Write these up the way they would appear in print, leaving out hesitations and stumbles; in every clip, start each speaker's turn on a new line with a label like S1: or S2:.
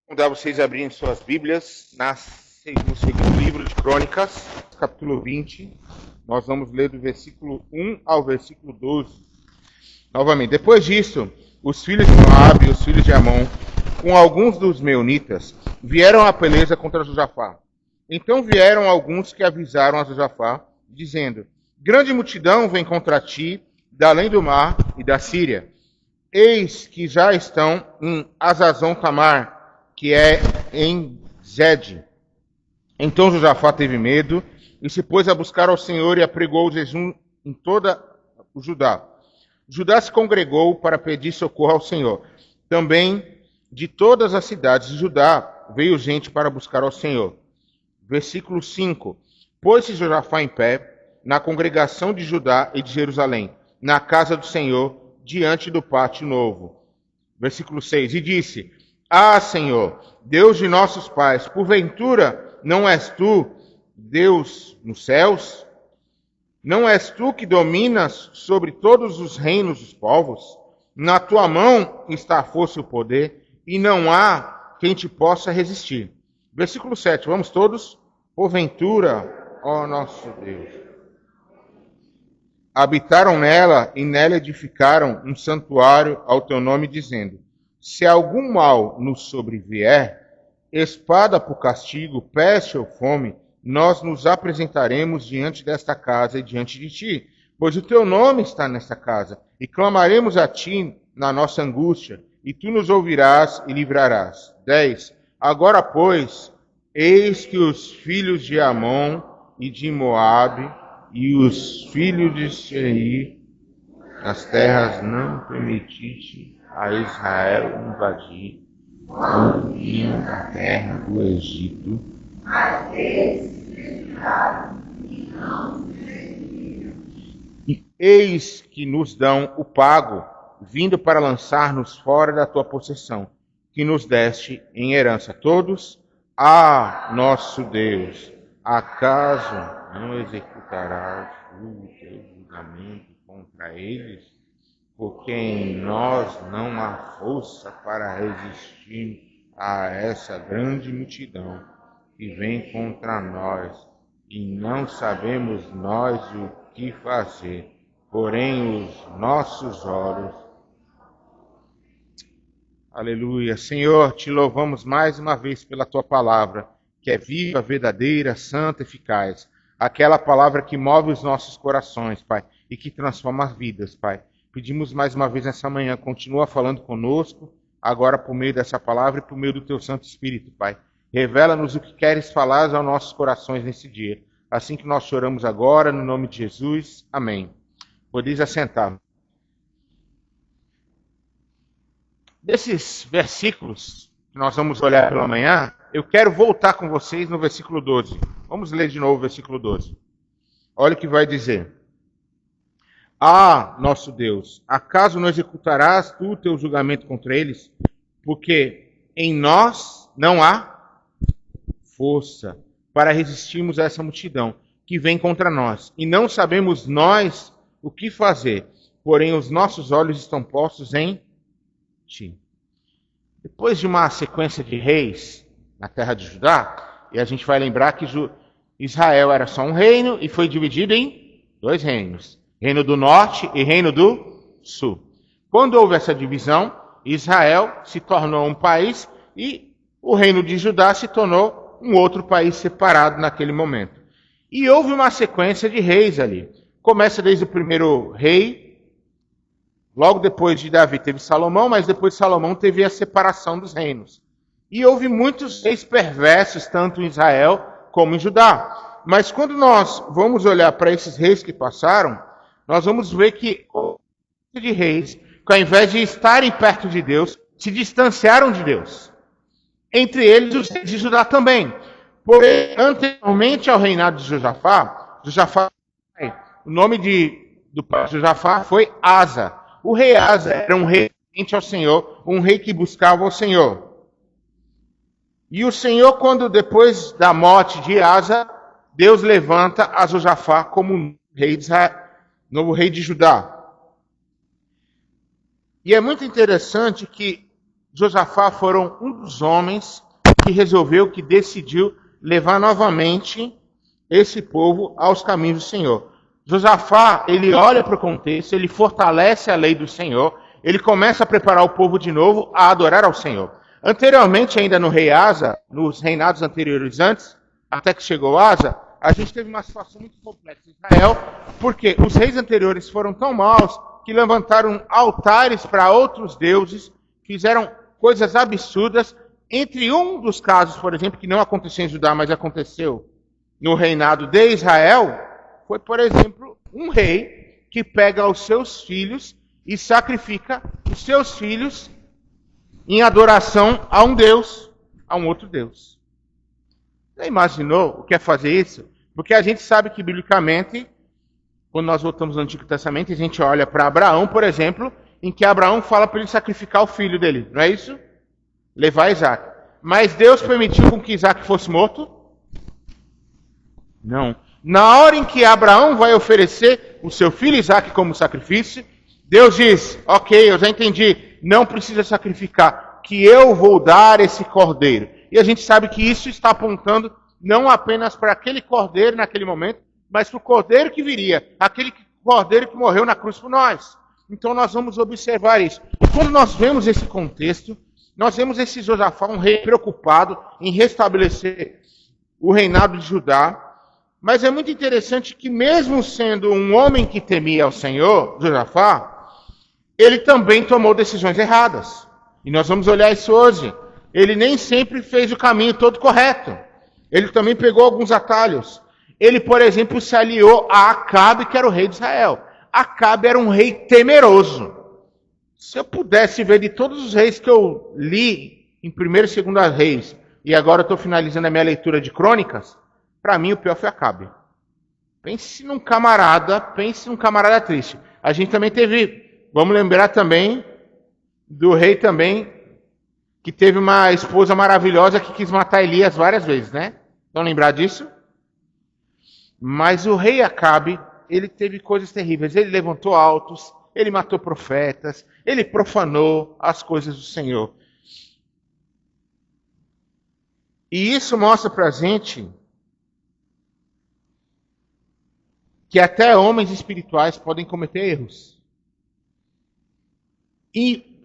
S1: Convidar vocês a abrirem suas Bíblias no segundo livro de Crônicas, capítulo 20. Nós vamos ler do versículo 1 ao versículo 12. Novamente, depois disso, os filhos de Moabe e os filhos de Amon, com alguns dos meunitas, vieram à peleja contra Josafá. Então vieram alguns que avisaram a Josafá, dizendo: grande multidão vem contra ti, da além do mar e da Síria. Eis que já estão em Azazon Tamar, que é em Zede. Então Josafá teve medo e se pôs a buscar ao Senhor e apregou o jejum em toda o Judá. Judá se congregou para pedir socorro ao Senhor. Também de todas as cidades de Judá veio gente para buscar ao Senhor. Versículo 5. Pôs-se Josafá em pé na congregação de Judá e de Jerusalém, na casa do Senhor, diante do pátio novo. Versículo 6. E disse: Ah, Senhor, Deus de nossos pais, porventura não és tu Deus nos céus? Não és tu que dominas sobre todos os reinos dos povos? Na tua mão está a força e o poder, e não há quem te possa resistir. Versículo 7, vamos todos? Porventura, ó nosso Deus, habitaram nela e nela edificaram um santuário ao teu nome, dizendo: se algum mal nos sobrevier, espada por castigo, peste ou fome, nós nos apresentaremos diante desta casa e diante de ti, pois o teu nome está nesta casa, e clamaremos a ti na nossa angústia, e tu nos ouvirás e livrarás. 10. Agora, pois, eis que os filhos de Amon e de Moabe e os filhos de Seir, as terras não permitiste a Israel invadir, quando vinham da terra do Egito, e eis que nos dão o pago, vindo para lançar-nos fora da tua possessão, que nos deste em herança. Todos: ah, nosso Deus, acaso não executarás o teu julgamento contra eles? Porque em nós não há força para resistir a essa grande multidão que vem contra nós, e não sabemos nós o que fazer, porém os nossos olhos. Aleluia. Senhor, te louvamos mais uma vez pela tua palavra, que é viva, verdadeira, santa, eficaz. Aquela palavra que move os nossos corações, Pai, e que transforma as vidas, Pai. Pedimos mais uma vez nessa manhã, continua falando conosco, agora por meio dessa palavra e por meio do teu Santo Espírito, Pai. Revela-nos o que queres falar aos nossos corações nesse dia. Assim que nós choramos agora, no nome de Jesus. Amém. Podeis assentar. Desses versículos que nós vamos olhar pela manhã, eu quero voltar com vocês no versículo 12. Vamos ler de novo o versículo 12. Olha o que vai dizer. Ah, nosso Deus, acaso não executarás tu o teu julgamento contra eles? Porque em nós não há força para resistirmos a essa multidão que vem contra nós. E não sabemos nós o que fazer, porém os nossos olhos estão postos em ti. Depois de uma sequência de reis na terra de Judá, e a gente vai lembrar que Israel era só um reino e foi dividido em dois reinos. Reino do Norte e Reino do Sul. Quando houve essa divisão, Israel se tornou um país e o Reino de Judá se tornou um outro país separado naquele momento. E houve uma sequência de reis ali. Começa desde o primeiro rei, logo depois de Davi teve Salomão, mas depois de Salomão teve a separação dos reinos. E houve muitos reis perversos, tanto em Israel como em Judá. Mas quando nós vamos olhar para esses reis que passaram, nós vamos ver que de reis, que ao invés de estarem perto de Deus, se distanciaram de Deus. Entre eles, os reis de Judá também. Porém, anteriormente ao reinado de Josafá, o nome do pai de Josafá foi Asa. O rei Asa era um rei temente ao Senhor, um rei que buscava o Senhor. E o Senhor, quando depois da morte de Asa, Deus levanta a Josafá como rei de Israel, novo rei de Judá. E é muito interessante que Josafá foram um dos homens que decidiu levar novamente esse povo aos caminhos do Senhor. Josafá, ele olha para o contexto, ele fortalece a lei do Senhor, ele começa a preparar o povo de novo a adorar ao Senhor. Anteriormente, ainda no rei Asa, nos reinados anteriores antes, até que chegou Asa, a gente teve uma situação muito complexa em Israel, porque os reis anteriores foram tão maus que levantaram altares para outros deuses, fizeram coisas absurdas. Entre um dos casos, por exemplo, que não aconteceu em Judá, mas aconteceu no reinado de Israel, foi, por exemplo, um rei que pega os seus filhos e sacrifica os seus filhos em adoração a um Deus, a um outro Deus. Já imaginou o que é fazer isso? Porque a gente sabe que, biblicamente, quando nós voltamos ao Antigo Testamento, a gente olha para Abraão, por exemplo, em que Abraão fala para ele sacrificar o filho dele, não é isso? Levar Isaac. Mas Deus permitiu com que Isaac fosse morto? Não. Na hora em que Abraão vai oferecer o seu filho Isaac como sacrifício, Deus diz, ok, eu já entendi, não precisa sacrificar, que eu vou dar esse cordeiro. E a gente sabe que isso está apontando não apenas para aquele cordeiro naquele momento, mas para o cordeiro que viria, aquele cordeiro que morreu na cruz por nós. Então nós vamos observar isso. E quando nós vemos esse contexto, nós vemos esse Josafá, um rei preocupado em restabelecer o reinado de Judá. Mas é muito interessante que mesmo sendo um homem que temia ao Senhor, Josafá, ele também tomou decisões erradas. E nós vamos olhar isso hoje. Ele nem sempre fez o caminho todo correto. Ele também pegou alguns atalhos. Ele, por exemplo, se aliou a Acabe, que era o rei de Israel. Acabe era um rei temeroso. Se eu pudesse ver de todos os reis que eu li em 1º e 2º Reis, e agora eu estou finalizando a minha leitura de Crônicas, para mim o pior foi Acabe. Pense num camarada triste. A gente também teve, vamos lembrar também, do rei também, que teve uma esposa maravilhosa que quis matar Elias várias vezes, né? Vão lembrar disso? Mas o rei Acabe, ele teve coisas terríveis. Ele levantou altos, ele matou profetas, ele profanou as coisas do Senhor. E isso mostra para a gente que até homens espirituais podem cometer erros.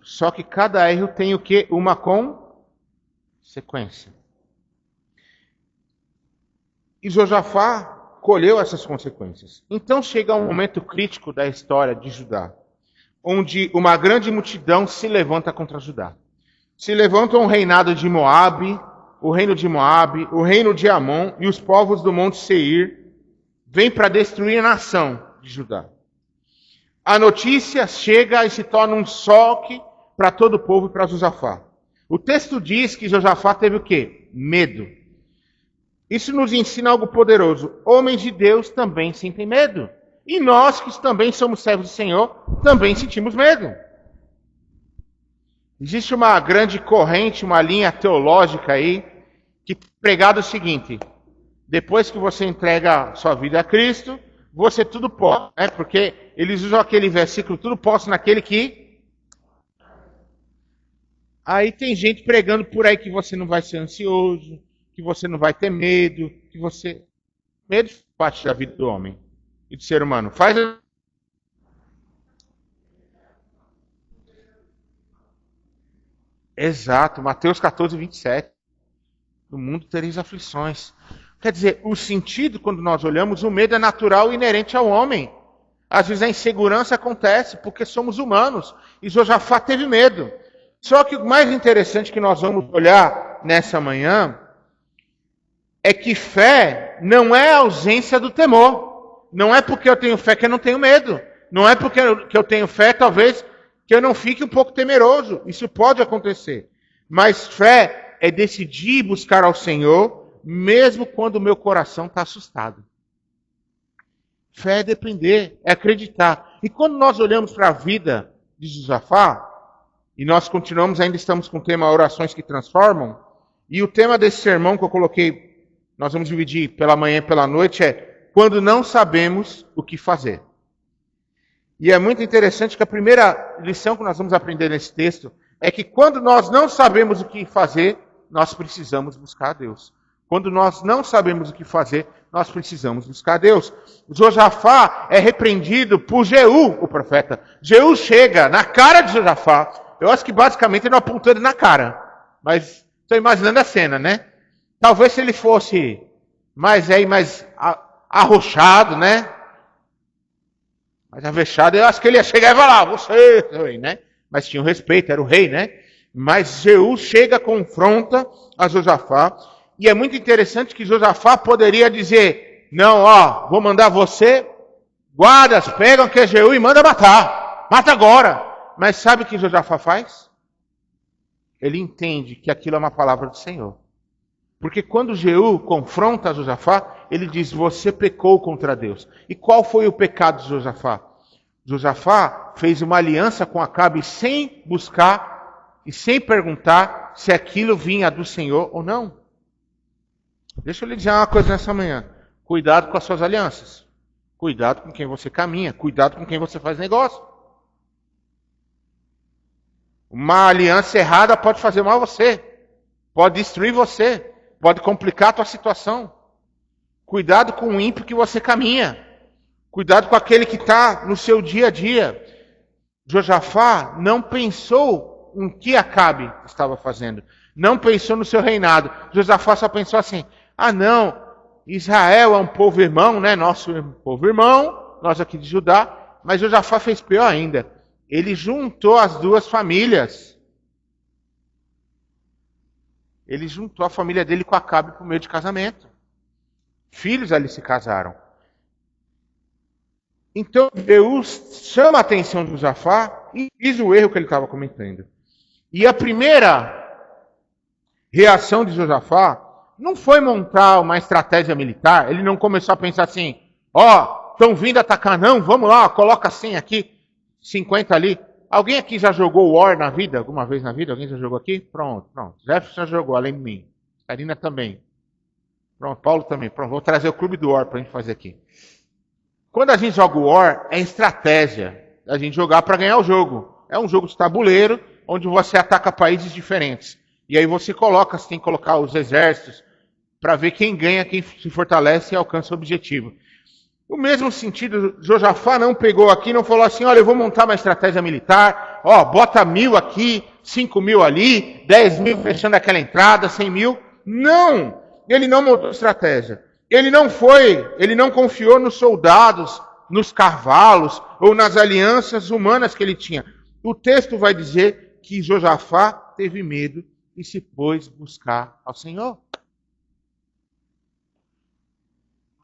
S1: Só que cada erro tem o quê? Uma consequência. E Josafá colheu essas consequências. Então chega um momento crítico da história de Judá, onde uma grande multidão se levanta contra Judá. Se levanta um reinado de Moabe, o reino de Moabe, o reino de Amon e os povos do monte Seir vêm para destruir a nação de Judá. A notícia chega e se torna um choque para todo o povo e para Josafá. O texto diz que Josafá teve o quê? Medo. Isso nos ensina algo poderoso. Homens de Deus também sentem medo. E nós, que também somos servos do Senhor, também sentimos medo. Existe uma grande corrente, uma linha teológica aí, que pregado o seguinte: depois que você entrega sua vida a Cristo, você tudo pode, né? Porque eles usam aquele versículo, tudo posso naquele que... Aí tem gente pregando por aí que você não vai ser ansioso, que você não vai ter medo, que você... Medo faz parte da vida do homem e do ser humano. Exato, Mateus 14, 27. No mundo tereis aflições. Quer dizer, o sentido, quando nós olhamos, o medo é natural e inerente ao homem. Às vezes a insegurança acontece porque somos humanos. E Josafá teve medo. Só que o mais interessante que nós vamos olhar nessa manhã é que fé não é a ausência do temor. Não é porque eu tenho fé que eu não tenho medo. Não é porque eu tenho fé, talvez, que eu não fique um pouco temeroso. Isso pode acontecer. Mas fé é decidir buscar ao Senhor, mesmo quando o meu coração está assustado. Fé é depender, é acreditar. E quando nós olhamos para a vida de Josafá, e nós continuamos, ainda estamos com o tema Orações que Transformam, e o tema desse sermão que eu coloquei, nós vamos dividir pela manhã e pela noite, é quando não sabemos o que fazer. E é muito interessante que a primeira lição que nós vamos aprender nesse texto é que quando nós não sabemos o que fazer, nós precisamos buscar a Deus. Quando nós não sabemos o que fazer, nós precisamos buscar a Deus. Josafá é repreendido por Jeú, o profeta. Jeú chega na cara de Josafá. Eu acho que basicamente ele não apontou ele na cara. Mas estou imaginando a cena, né? Talvez se ele fosse mais arrochado, né? Mais avexado, eu acho que ele ia chegar e falar, você, né? Mas tinha um respeito, era o rei, né? Mas Jeú chega, confronta a Josafá. E é muito interessante que Josafá poderia dizer, não, ó, vou mandar você, guardas, pegam que é Jeú e manda matar. Mata agora. Mas sabe o que Josafá faz? Ele entende que aquilo é uma palavra do Senhor. Porque quando Jeú confronta Josafá, ele diz, você pecou contra Deus. E qual foi o pecado de Josafá? Josafá fez uma aliança com Acabe sem buscar e sem perguntar se aquilo vinha do Senhor ou não. Deixa eu lhe dizer uma coisa nessa manhã. Cuidado com as suas alianças. Cuidado com quem você caminha. Cuidado com quem você faz negócio. Uma aliança errada pode fazer mal a você. Pode destruir você. Pode complicar a tua situação. Cuidado com o ímpio que você caminha. Cuidado com aquele que está no seu dia a dia. Josafá não pensou em que Acabe estava fazendo. Não pensou no seu reinado. Josafá só pensou assim, ah não, Israel é um povo irmão, né? Nosso povo irmão, nós aqui de Judá. Mas Josafá fez pior ainda. Ele juntou as duas famílias. Ele juntou a família dele com Acabe por meio de casamento. Filhos ali se casaram. Então Deus chama a atenção de Josafá e diz o erro que ele estava cometendo. E a primeira reação de Josafá não foi montar uma estratégia militar. Ele não começou a pensar assim, ó, estão vindo atacar não, vamos lá, coloca 100 aqui, 50 ali. Alguém aqui já jogou War na vida? Alguma vez na vida? Alguém já jogou aqui? Pronto. Jefferson já jogou, além de mim. Karina também. Pronto, Paulo também. Pronto, vou trazer o clube do War para a gente fazer aqui. Quando a gente joga o War, é estratégia. A gente jogar para ganhar o jogo. É um jogo de tabuleiro, onde você ataca países diferentes. E aí você tem que colocar os exércitos para ver quem ganha, quem se fortalece e alcança o objetivo. No mesmo sentido, Josafá não pegou aqui, não falou assim, olha, eu vou montar uma estratégia militar, ó, bota 1.000 aqui, 5.000 ali, 10.000 fechando aquela entrada, 100.000. Não! Ele não montou estratégia. Ele não confiou nos soldados, nos cavalos ou nas alianças humanas que ele tinha. O texto vai dizer que Josafá teve medo e se pôs buscar ao Senhor.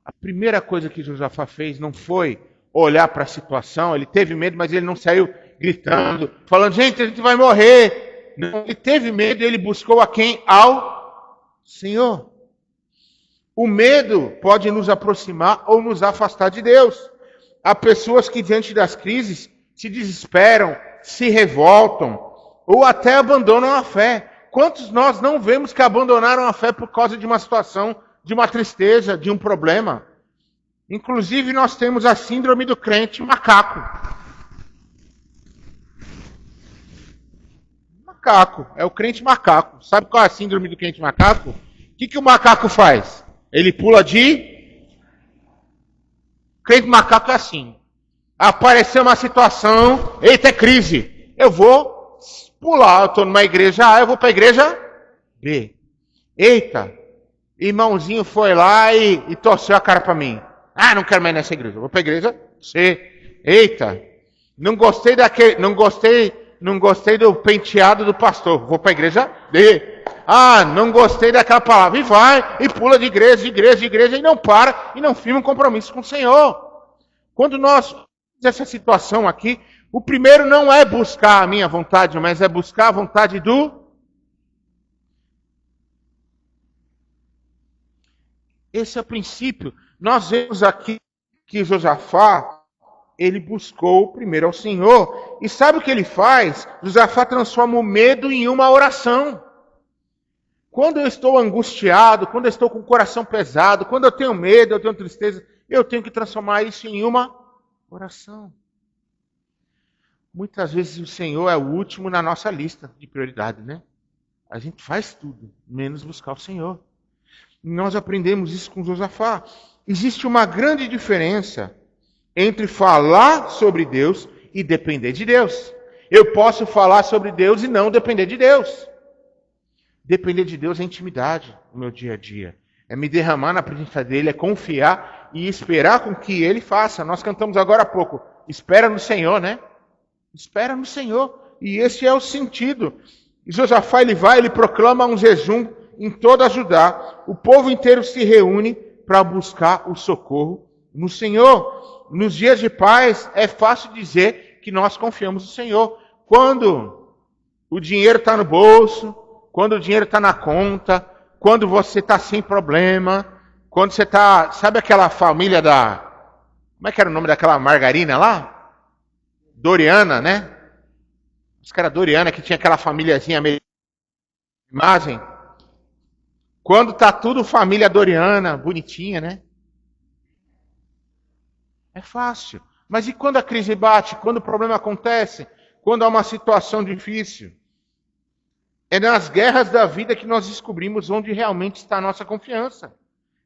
S1: A primeira coisa que Josafá fez não foi olhar para a situação, ele teve medo, mas ele não saiu gritando, falando, gente, a gente vai morrer. Não, ele teve medo e ele buscou a quem? Ao Senhor. O medo pode nos aproximar ou nos afastar de Deus. Há pessoas que diante das crises se desesperam, se revoltam ou até abandonam a fé. Quantos nós não vemos que abandonaram a fé por causa de uma situação, de uma tristeza, de um problema? Inclusive nós temos a síndrome do crente macaco. Macaco, é o crente macaco. Sabe qual é a síndrome do crente macaco? O que o macaco faz? Ele pula de... Crente macaco é assim. Apareceu uma situação, eita, é crise. Eu vou pular, eu estou numa igreja A, eu vou para a igreja B. Eita, irmãozinho foi lá e torceu a cara para mim. Ah, não quero mais nessa igreja, eu vou para a igreja C. Eita, não gostei do penteado do pastor, vou para a igreja D. Ah, não gostei daquela palavra. E vai, e pula de igreja e não para, e não firma um compromisso com o Senhor. Quando nós essa situação aqui, o primeiro não é buscar a minha vontade, mas é buscar a vontade do... Esse é o princípio. Nós vemos aqui que Josafá, ele buscou primeiro ao Senhor. E sabe o que ele faz? Josafá transforma o medo em uma oração. Quando eu estou angustiado, quando eu estou com o coração pesado, quando eu tenho medo, eu tenho tristeza, eu tenho que transformar isso em uma oração. Muitas vezes o Senhor é o último na nossa lista de prioridade, né? A gente faz tudo, menos buscar o Senhor. E nós aprendemos isso com Josafá. Existe uma grande diferença entre falar sobre Deus e depender de Deus. Eu posso falar sobre Deus e não depender de Deus. Depender de Deus é intimidade no meu dia a dia. É me derramar na presença dEle, é confiar e esperar com que Ele faça. Nós cantamos agora há pouco, espera no Senhor, né? Espera no Senhor. E esse é o sentido. E Josafá, ele proclama um jejum em toda Judá. O povo inteiro se reúne para buscar o socorro no Senhor. Nos dias de paz, é fácil dizer que nós confiamos no Senhor. Quando o dinheiro está no bolso, quando o dinheiro está na conta, quando você está sem problema, quando você está... Sabe aquela família da... Como é que era o nome daquela margarina lá? Doriana, né? Acho que era Doriana, que tinha aquela famíliazinha meio... Imagem. Quando está tudo família Doriana, bonitinha, né? É fácil. Mas e quando a crise bate? Quando o problema acontece? Quando há uma situação difícil? É nas guerras da vida que nós descobrimos onde realmente está a nossa confiança.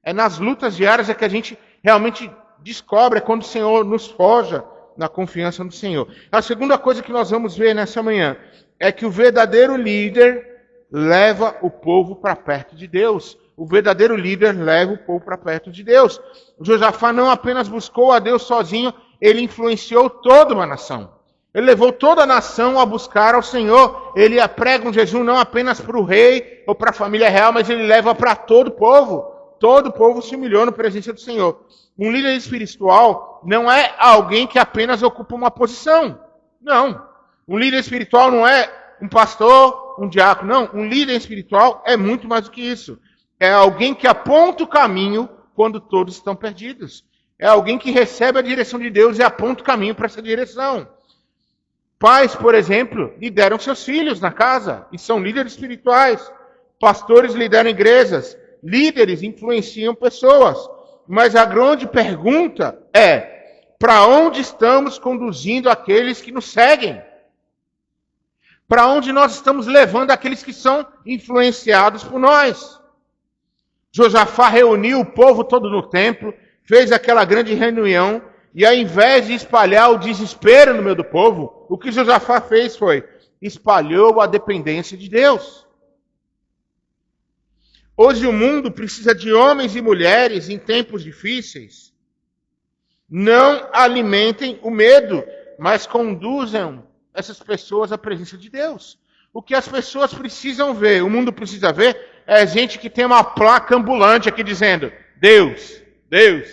S1: É nas lutas diárias que a gente realmente descobre, é quando o Senhor nos forja na confiança no Senhor. A segunda coisa que nós vamos ver nessa manhã é que o verdadeiro líder leva o povo para perto de Deus. O verdadeiro líder leva o povo para perto de Deus. Josafá não apenas buscou a Deus sozinho, ele influenciou toda uma nação. Ele levou toda a nação a buscar ao Senhor. Ele prega um jejum não apenas para o rei ou para a família real, mas ele leva para todo o povo. Todo o povo se humilhou na presença do Senhor. Um líder espiritual não é alguém que apenas ocupa uma posição. Não. Um líder espiritual não é um pastor, um diácono. Não. Um líder espiritual é muito mais do que isso. É alguém que aponta o caminho quando todos estão perdidos. É alguém que recebe a direção de Deus e aponta o caminho para essa direção. Pais, por exemplo, lideram seus filhos na casa e são líderes espirituais. Pastores lideram igrejas. Líderes influenciam pessoas. Mas a grande pergunta é: para onde estamos conduzindo aqueles que nos seguem? Para onde nós estamos levando aqueles que são influenciados por nós? Josafá reuniu o povo todo no templo, fez aquela grande reunião, e ao invés de espalhar o desespero no meio do povo, o que Josafá fez foi, espalhou a dependência de Deus. Hoje o mundo precisa de homens e mulheres em tempos difíceis. Não alimentem o medo, mas conduzam essas pessoas à presença de Deus. O que as pessoas precisam ver, o mundo precisa ver, é gente que tem uma placa ambulante aqui dizendo, Deus, Deus.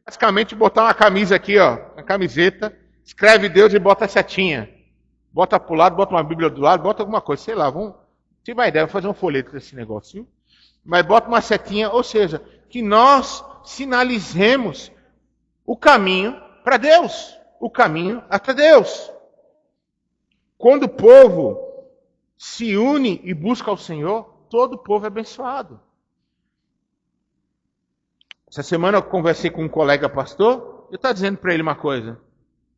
S1: Basicamente botar uma camisa aqui, ó, uma camiseta, escreve Deus e bota a setinha. Bota pro lado, bota uma Bíblia do lado, bota alguma coisa, sei lá, vamos... Tive uma ideia, vou fazer um folheto desse negócio, viu? Mas bota uma setinha, ou seja, que nós sinalizemos o caminho para Deus, o caminho até Deus. Quando o povo se une e busca ao Senhor, todo o povo é abençoado. Essa semana eu conversei com um colega pastor, eu estava dizendo para ele uma coisa.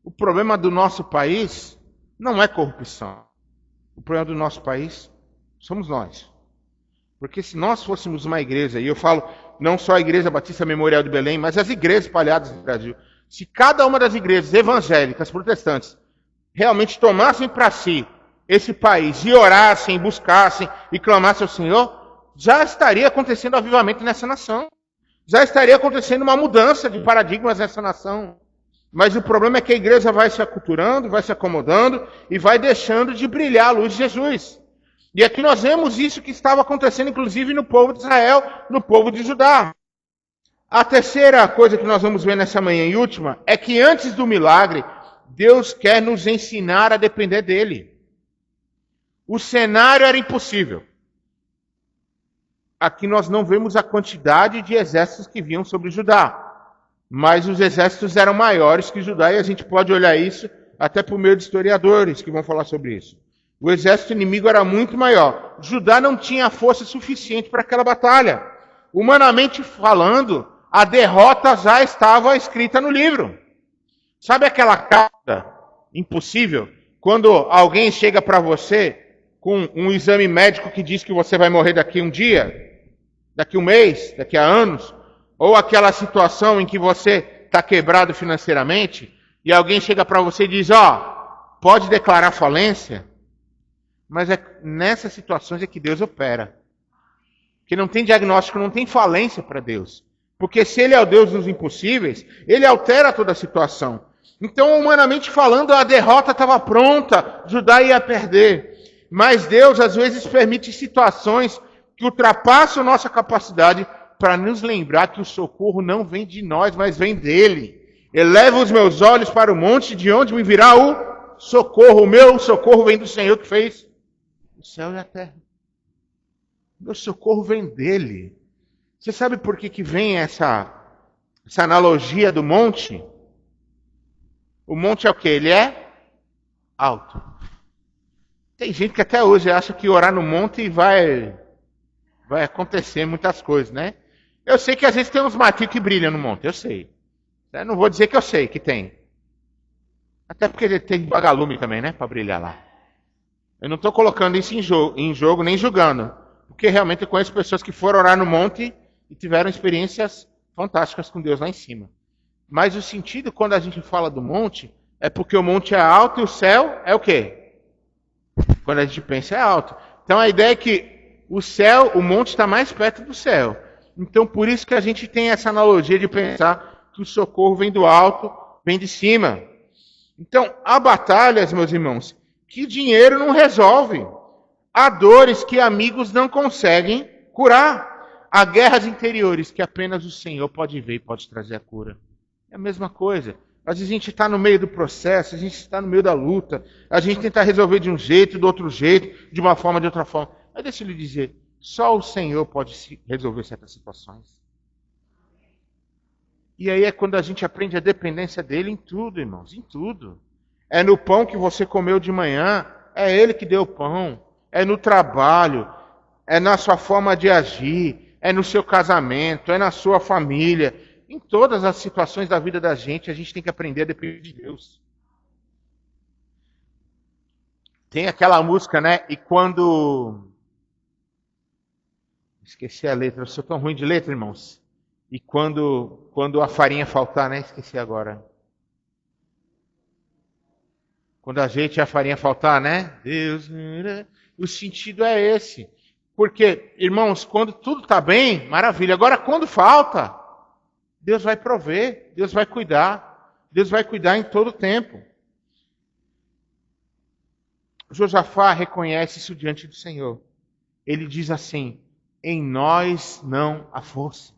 S1: O problema do nosso país não é corrupção. O problema do nosso país somos nós. Porque se nós fôssemos uma igreja, e eu falo não só a Igreja Batista Memorial de Belém, mas as igrejas espalhadas no Brasil, se cada uma das igrejas evangélicas, protestantes, realmente tomassem para si esse país e orassem, buscassem e clamassem ao Senhor, já estaria acontecendo avivamento nessa nação. Já estaria acontecendo uma mudança de paradigmas nessa nação. Mas o problema é que a igreja vai se aculturando, vai se acomodando e vai deixando de brilhar a luz de Jesus. E aqui nós vemos isso que estava acontecendo, inclusive, no povo de Israel, no povo de Judá. A terceira coisa que nós vamos ver nessa manhã e última é que antes do milagre, Deus quer nos ensinar a depender dele. O cenário era impossível. Aqui nós não vemos a quantidade de exércitos que vinham sobre Judá. Mas os exércitos eram maiores que Judá, e a gente pode olhar isso até por meio de historiadores que vão falar sobre isso. O exército inimigo era muito maior. Judá não tinha força suficiente para aquela batalha. Humanamente falando, a derrota já estava escrita no livro. Sabe aquela carta impossível? Quando alguém chega para você com um exame médico que diz que você vai morrer daqui um dia, daqui um mês, daqui a anos, ou aquela situação em que você está quebrado financeiramente, e alguém chega para você e diz, pode declarar falência, mas nessas situações é que Deus opera. Porque não tem diagnóstico, não tem falência para Deus. Porque se Ele é o Deus dos impossíveis, Ele altera toda a situação. Então, humanamente falando, a derrota estava pronta, Judá ia perder. Mas Deus, às vezes, permite situações que ultrapassam nossa capacidade para nos lembrar que o socorro não vem de nós, mas vem dEle. Eleva os meus olhos para o monte, de onde me virá o socorro. O meu socorro vem do Senhor que fez o céu e a terra. Meu socorro vem dEle. Você sabe por que vem essa analogia do monte? O monte é o quê? Ele é alto. Tem gente que até hoje acha que orar no monte vai acontecer muitas coisas, né? Eu sei que às vezes tem uns matinhos que brilham no monte, eu sei. Eu não vou dizer que eu sei que tem. Até porque tem vagalume também, né? Para brilhar lá. Eu não estou colocando isso em jogo, nem julgando. Porque realmente eu conheço pessoas que foram orar no monte e tiveram experiências fantásticas com Deus lá em cima. Mas o sentido, quando a gente fala do monte, é porque o monte é alto e o céu é o quê? Quando a gente pensa é alto. Então a ideia é que o monte está mais perto do céu. Então por isso que a gente tem essa analogia de pensar que o socorro vem do alto, vem de cima. Então há batalhas, meus irmãos, que dinheiro não resolve. Há dores que amigos não conseguem curar. Há guerras interiores que apenas o Senhor pode ver e pode trazer a cura. É a mesma coisa. Às vezes a gente está no meio do processo, a gente está no meio da luta, a gente tenta resolver de um jeito, do outro jeito, de uma forma, de outra forma. Mas deixa eu lhe dizer, só o Senhor pode resolver certas situações. E aí é quando a gente aprende a dependência dele em tudo, irmãos, em tudo. É no pão que você comeu de manhã, é ele que deu o pão. É no trabalho, é na sua forma de agir, é no seu casamento, é na sua família. Em todas as situações da vida da gente, a gente tem que aprender a depender de Deus. Tem aquela música, né? E quando... Esqueci a letra, eu sou tão ruim de letra, irmãos. E quando a farinha faltar, né? Esqueci agora. Quando a gente e a farinha faltar, né? Deus... O sentido é esse. Porque, irmãos, quando tudo está bem, maravilha. Agora, quando falta... Deus vai prover, Deus vai cuidar, Deus vai cuidar em todo o tempo. Josafá reconhece isso diante do Senhor. Ele diz assim, em nós não há força.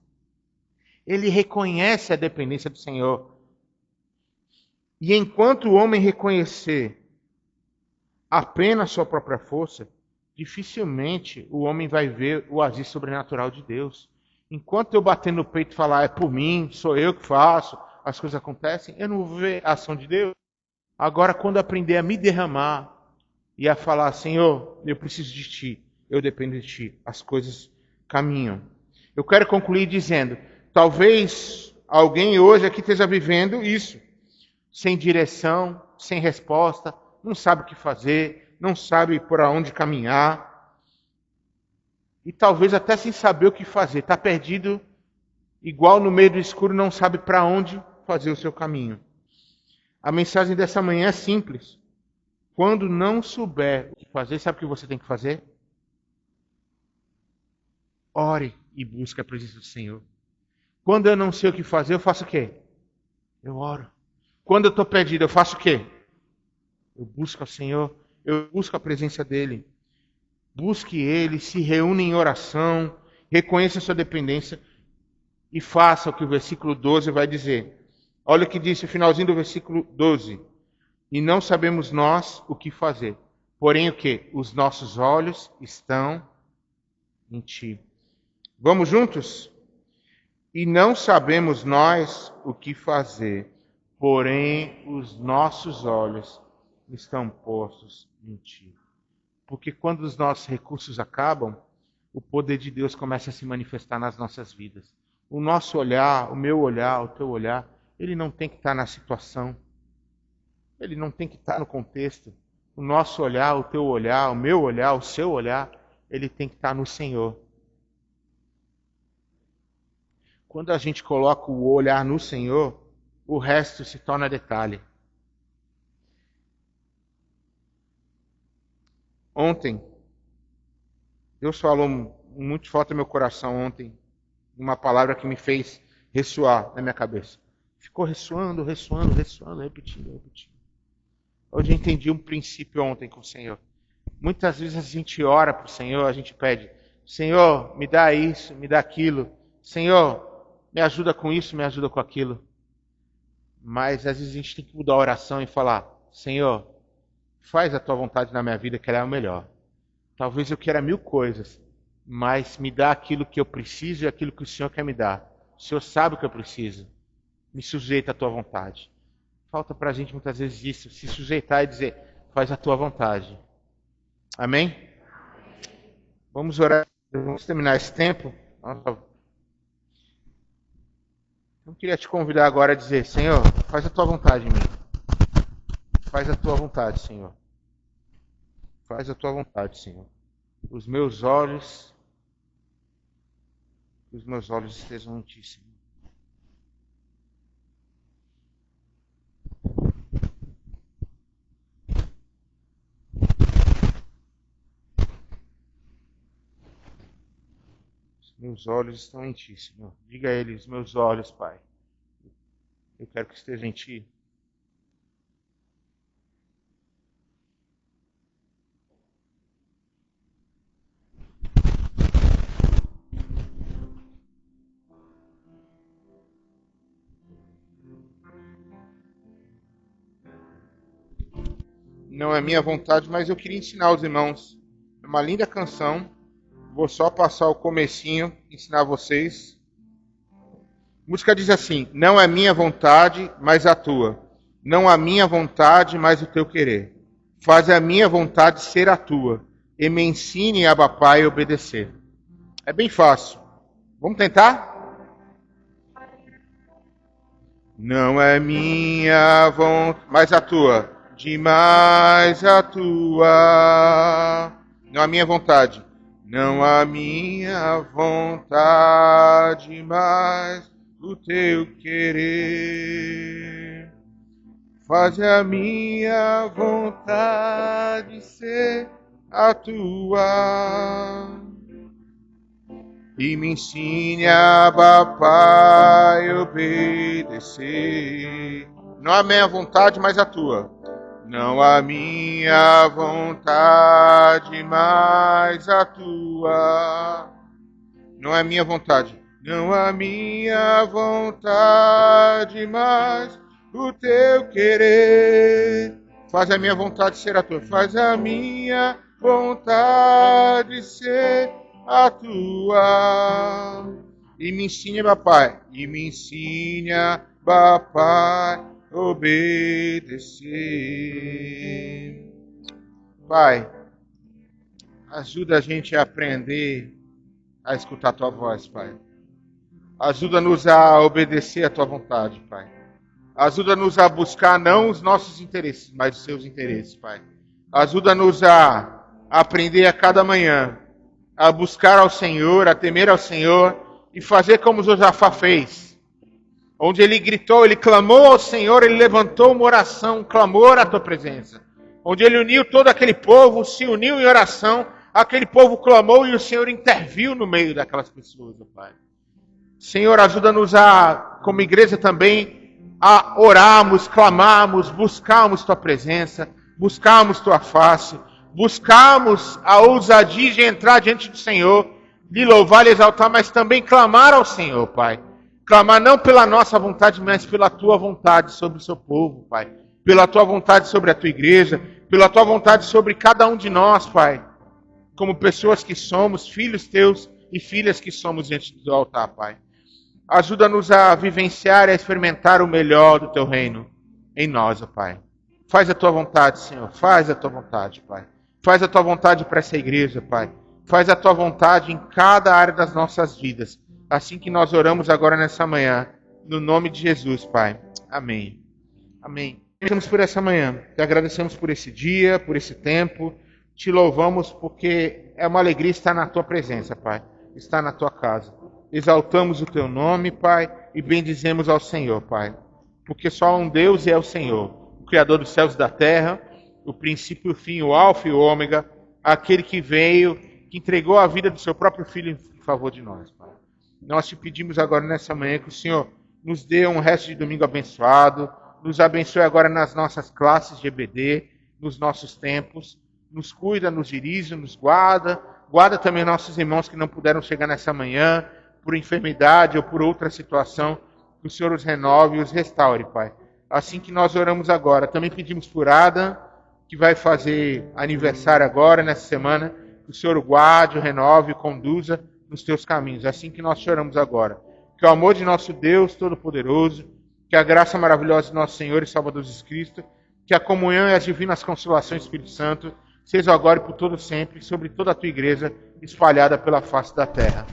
S1: Ele reconhece a dependência do Senhor. E enquanto o homem reconhecer apenas sua própria força, dificilmente o homem vai ver o agir sobrenatural de Deus. Enquanto eu bater no peito e falar, é por mim, sou eu que faço, as coisas acontecem, eu não vou ver a ação de Deus. Agora, quando aprender a me derramar e a falar, Senhor, eu preciso de Ti, eu dependo de Ti, as coisas caminham. Eu quero concluir dizendo, talvez alguém hoje aqui esteja vivendo isso, sem direção, sem resposta, não sabe o que fazer, não sabe por onde caminhar. E talvez até sem saber o que fazer. Está perdido, igual no meio do escuro, não sabe para onde fazer o seu caminho. A mensagem dessa manhã é simples. Quando não souber o que fazer, sabe o que você tem que fazer? Ore e busque a presença do Senhor. Quando eu não sei o que fazer, eu faço o quê? Eu oro. Quando eu estou perdido, eu faço o quê? Eu busco ao Senhor, eu busco a presença dEle. Busque Ele, se reúne em oração, reconheça a sua dependência e faça o que o versículo 12 vai dizer. Olha o que diz o finalzinho do versículo 12. E não sabemos nós o que fazer. Porém o que? Os nossos olhos estão em Ti. Vamos juntos? E não sabemos nós o que fazer. Porém os nossos olhos estão postos em Ti. Porque quando os nossos recursos acabam, o poder de Deus começa a se manifestar nas nossas vidas. O nosso olhar, o meu olhar, o teu olhar, ele não tem que estar na situação. Ele não tem que estar no contexto. O nosso olhar, o teu olhar, o meu olhar, o seu olhar, ele tem que estar no Senhor. Quando a gente coloca o olhar no Senhor, o resto se torna detalhe. Ontem, Deus falou muito forte no meu coração ontem, uma palavra que me fez ressoar na minha cabeça. Ficou ressoando, repetindo. Hoje eu entendi um princípio ontem com o Senhor. Muitas vezes a gente ora para o Senhor, a gente pede, Senhor, me dá isso, me dá aquilo. Senhor, me ajuda com isso, me ajuda com aquilo. Mas às vezes a gente tem que mudar a oração e falar, Senhor, faz a tua vontade na minha vida, que ela é o melhor. Talvez eu queira 1000 coisas, mas me dá aquilo que eu preciso e aquilo que o Senhor quer me dar. O Senhor sabe o que eu preciso. Me sujeita à tua vontade. Falta pra gente muitas vezes isso, se sujeitar e dizer, faz a tua vontade. Amém? Vamos orar, vamos terminar esse tempo. Eu queria te convidar agora a dizer, Senhor, faz a tua vontade em mim. Faz a tua vontade, Senhor. Faz a tua vontade, Senhor. Os meus olhos estejam em ti, Senhor. Os meus olhos estão em ti, Senhor. Diga a ele, os meus olhos, Pai. Eu quero que esteja em ti. Não é minha vontade, mas eu queria ensinar os irmãos. É uma linda canção. Vou só passar o comecinho, ensinar vocês. A música diz assim, não é minha vontade, mas a tua. Não a minha vontade, mas o teu querer. Faz a minha vontade ser a tua. E me ensine, Abba Pai, a obedecer. É bem fácil. Vamos tentar? Não é minha vontade, mas a tua. Demais a tua. Não a minha vontade. Não a minha vontade, mas o teu querer. Faz a minha vontade ser a tua. E me ensine a Pai obedecer. Não a minha vontade, mas a tua. Não a minha vontade, mas a tua. Não é a minha vontade. Não a minha vontade, mas o teu querer. Faz a minha vontade ser a tua. Faz a minha vontade ser a tua. E me ensine, papai. E me ensine, papai, obedecer. Pai, ajuda a gente a aprender a escutar a tua voz, Pai. Ajuda-nos a obedecer a tua vontade, Pai. Ajuda-nos a buscar não os nossos interesses, mas os seus interesses, Pai. Ajuda-nos a aprender a cada manhã, a buscar ao Senhor, a temer ao Senhor e fazer como Josafá fez. Onde ele gritou, ele clamou ao Senhor, ele levantou uma oração, um clamor à tua presença. Onde ele uniu todo aquele povo, se uniu em oração, aquele povo clamou e o Senhor interviu no meio daquelas pessoas, Pai. Senhor, ajuda-nos a, como igreja também, a orarmos, clamarmos, buscarmos tua presença, buscarmos tua face, buscarmos a ousadia de entrar diante do Senhor, lhe louvar, lhe exaltar, mas também clamar ao Senhor, Pai. Clamar não pela nossa vontade, mas pela tua vontade sobre o seu povo, Pai. Pela tua vontade sobre a tua igreja, pela tua vontade sobre cada um de nós, Pai. Como pessoas que somos, filhos teus e filhas que somos diante do altar, Pai. Ajuda-nos a vivenciar e a experimentar o melhor do teu reino em nós, ó Pai. Faz a tua vontade, Senhor. Faz a tua vontade, Pai. Faz a tua vontade para essa igreja, Pai. Faz a tua vontade em cada área das nossas vidas. Assim que nós oramos agora nessa manhã, no nome de Jesus, Pai. Amém. Amém. agradecemos por essa manhã, te agradecemos por esse dia, por esse tempo, te louvamos porque é uma alegria estar na tua presença, Pai, estar na tua casa. Exaltamos o teu nome, Pai, e bendizemos ao Senhor, Pai, porque só um Deus é o Senhor, o Criador dos céus e da terra, o princípio e o fim, o alfa e o ômega, aquele que veio, que entregou a vida do seu próprio Filho em favor de nós, Pai. Nós te pedimos agora nessa manhã que o Senhor nos dê um resto de domingo abençoado, nos abençoe agora nas nossas classes de EBD, nos nossos tempos, nos cuida, nos dirige, nos guarda, guarda também nossos irmãos que não puderam chegar nessa manhã, por enfermidade ou por outra situação, que o Senhor os renove e os restaure, Pai. Assim que nós oramos agora, também pedimos por Adam, que vai fazer aniversário agora, nessa semana, que o Senhor o guarde, o renove e conduza nos teus caminhos. Assim que nós choramos agora. Que o amor de nosso Deus Todo-Poderoso, que a graça maravilhosa de nosso Senhor e Salvador Jesus Cristo, que a comunhão e as divinas consolações do Espírito Santo, seja agora e por todo sempre, sobre toda a tua igreja, espalhada pela face da terra.